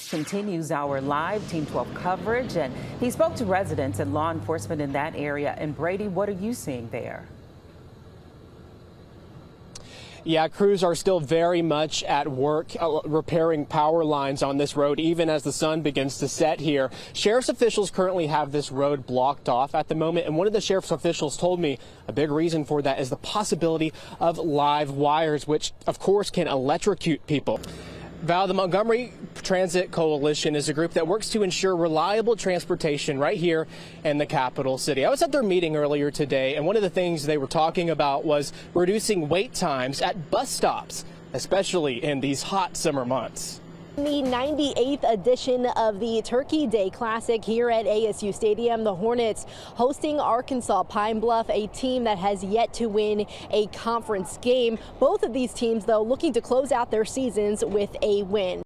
News continues our live Team 12 coverage, and he spoke to residents and law enforcement in that area. And Brady, what are you seeing there? Yeah, crews are still very much at work repairing power lines on this road, even as the sun begins to set here. Sheriff's officials currently have this road blocked off at the moment, and one of the sheriff's officials told me a big reason for that is the possibility of live wires, which of course can electrocute people. Val, the Montgomery Transit Coalition is a group that works to ensure reliable transportation right here in the capital city. I was at their meeting earlier today, and one of the things they were talking about was reducing wait times at bus stops, especially in these hot summer months. The 98th edition of the Turkey Day Classic here at ASU Stadium, the Hornets hosting Arkansas Pine Bluff, a team that has yet to win a conference game. Both of these teams, though, looking to close out their seasons with a win.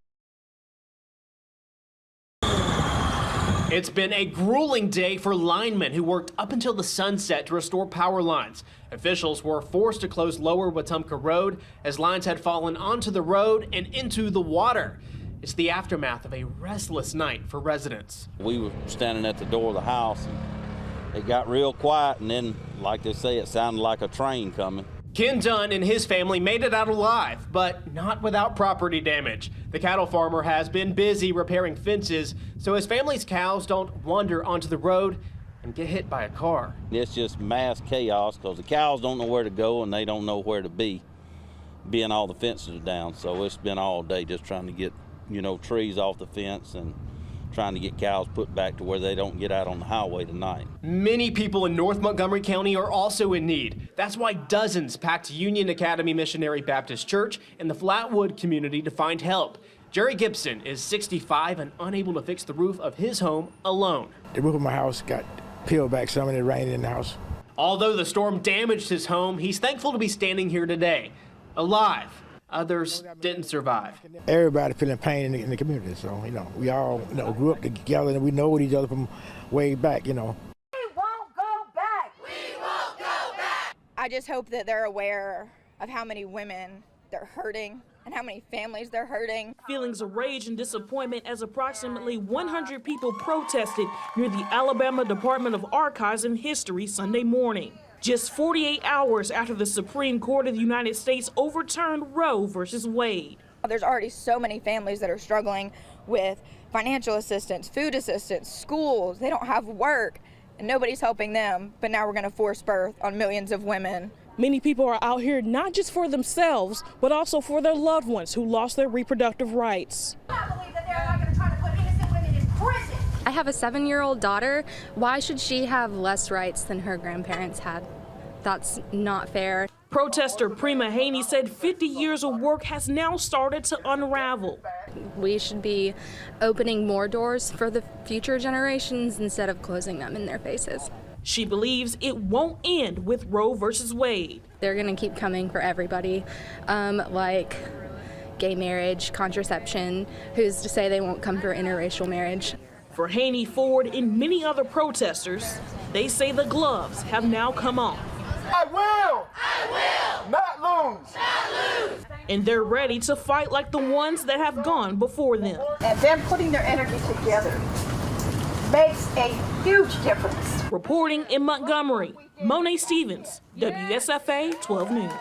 It's been a grueling day for linemen who worked up until the sunset to restore power lines. Officials were forced to close Lower Wetumpka Road as lines had fallen onto the road and into the water. It's the aftermath of a restless night for residents. We were standing at the door of the house, and it got real quiet, and then, like they say, it sounded like a train coming. Ken Dunn and his family made it out alive, but not without property damage. The cattle farmer has been busy repairing fences so his family's cows don't wander onto the road and get hit by a car. It's just mass chaos because the cows don't know where to go and they don't know where to be, being all the fences are down. So it's been all day just trying to get, trees off the fence and trying to get cows put back to where they don't get out on the highway tonight. Many people in North Montgomery County are also in need. That's why dozens packed Union Academy Missionary Baptist Church in the Flatwood community to find help. Jerry Gibson is 65 and unable to fix the roof of his home alone. The roof of my house got peeled back some and it rained in the house. Although the storm damaged his home, he's thankful to be standing here today, alive. Others didn't survive. Everybody feeling pain in the community, so, we all, grew up together and we know each other from way back, We won't go back! We won't go back! I just hope that they're aware of how many women they're hurting and how many families they're hurting. Feelings of rage and disappointment as approximately 100 people protested near the Alabama Department of Archives and History Sunday morning. Just 48 hours after the Supreme Court of the United States overturned Roe versus Wade. There's already so many families that are struggling with financial assistance, food assistance, schools. They don't have work and nobody's helping them. But now we're going to force birth on millions of women. Many people are out here not just for themselves, but also for their loved ones who lost their reproductive rights. I believe that they're not going to try to put innocent women in prison. I have a 7-year-old daughter. Why should she have less rights than her grandparents had? That's not fair. Protester Prima Haney said 50 years of work has now started to unravel. We should be opening more doors for the future generations instead of closing them in their faces. She believes it won't end with Roe versus Wade. They're going to keep coming for everybody, like gay marriage, contraception. Who's to say they won't come for interracial marriage? For Haney, Ford, and many other protesters, they say the gloves have now come off. I will not lose. And they're ready to fight like the ones that have gone before them. And them putting their energy together makes a huge difference. Reporting in Montgomery, Monet Stevens, WSFA 12 News.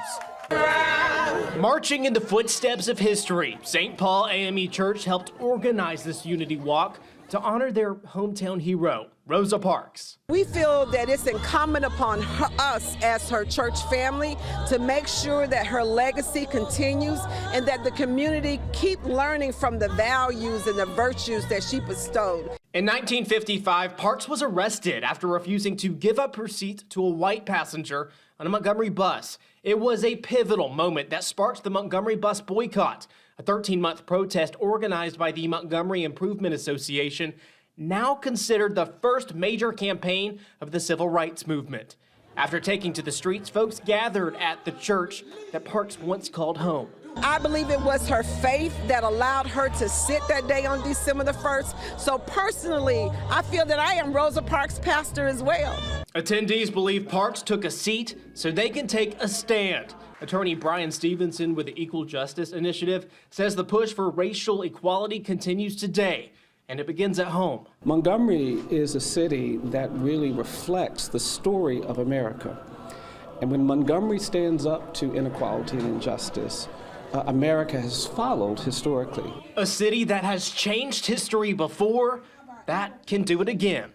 Marching in the footsteps of history, St. Paul AME Church helped organize this unity walk to honor their hometown hero, Rosa Parks. We feel that it's incumbent upon us as her church family to make sure that her legacy continues and that the community keep learning from the values and the virtues that she bestowed. In 1955, Parks was arrested after refusing to give up her seat to a white passenger on a Montgomery bus. It was a pivotal moment that sparked the Montgomery bus boycott, a 13-month protest organized by the Montgomery Improvement Association, now considered the first major campaign of the civil rights movement. After taking to the streets, folks gathered at the church that Parks once called home. I believe it was her faith that allowed her to sit that day on December the 1st. So personally, I feel that I am Rosa Parks' pastor as well. Attendees believe Parks took a seat so they can take a stand. Attorney Brian Stevenson with the Equal Justice Initiative says the push for racial equality continues today, and it begins at home. Montgomery is a city that really reflects the story of America. And when Montgomery stands up to inequality and injustice, America has followed historically. A city that has changed history before, that can do it again.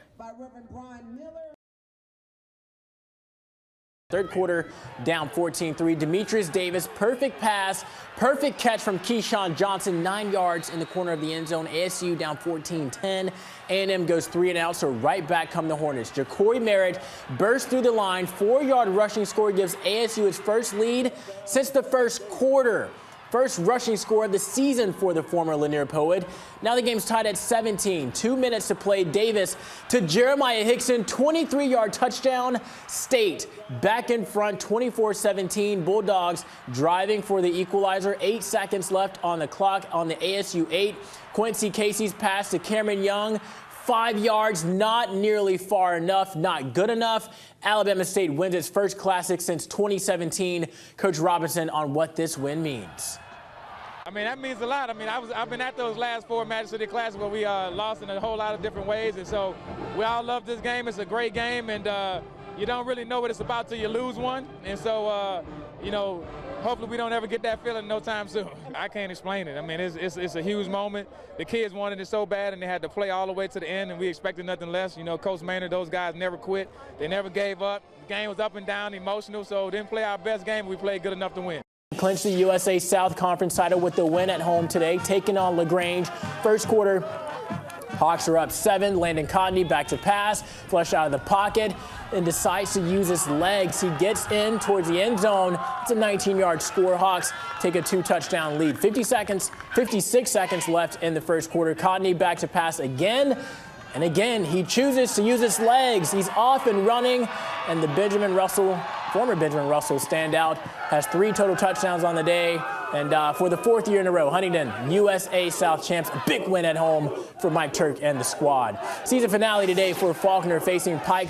Third quarter down 14-3. Demetrius Davis, perfect pass, perfect catch from Keyshawn Johnson, 9 yards in the corner of the end zone. ASU down 14-10. A&M goes 3 and out, so right back come the Hornets. Ja'Cory Merritt bursts through the line, 4-yard rushing score gives ASU its first lead since the first quarter. First rushing score of the season for the former Lanier Poet. Now the game's tied at 17. 2 minutes to play. Davis to Jeremiah Hickson, 23-yard touchdown. State back in front, 24-17. Bulldogs driving for the equalizer. 8 seconds left on the clock on the ASU 8. Quincy Casey's pass to Cameron Young. 5 yards, not nearly far enough, not good enough. Alabama State wins its first Classic since 2017. Coach Robinson on what this win means. I mean, that means a lot. I mean, I've been at those last 4 matches of the Classic where we lost in a whole lot of different ways, and so we all love this game. It's a great game, and you don't really know what it's about till you lose one, and so you know, hopefully we don't ever get that feeling no time soon. I can't explain it. I mean, it's a huge moment. The kids wanted it so bad, and they had to play all the way to the end, and we expected nothing less. You know, Coach Maynard, those guys never quit. They never gave up. The game was up and down, emotional, so didn't play our best game. We played good enough to win. Clinched the USA South Conference title with the win at home today, taking on LaGrange. First quarter, Hawks are up 7. Landon Cotney back to pass, flush out of the pocket, and decides to use his legs. He gets in towards the end zone. It's a 19-yard score. Hawks take a 2-touchdown lead. 56 seconds left in the first quarter. Cotney back to pass again. And again, he chooses to use his legs. He's off and running, and the former Benjamin Russell standout, has 3 total touchdowns on the day. And for the 4th year in a row, Huntington, USA South champs, a big win at home for Mike Turk and the squad. Season finale today for Faulkner facing Pike.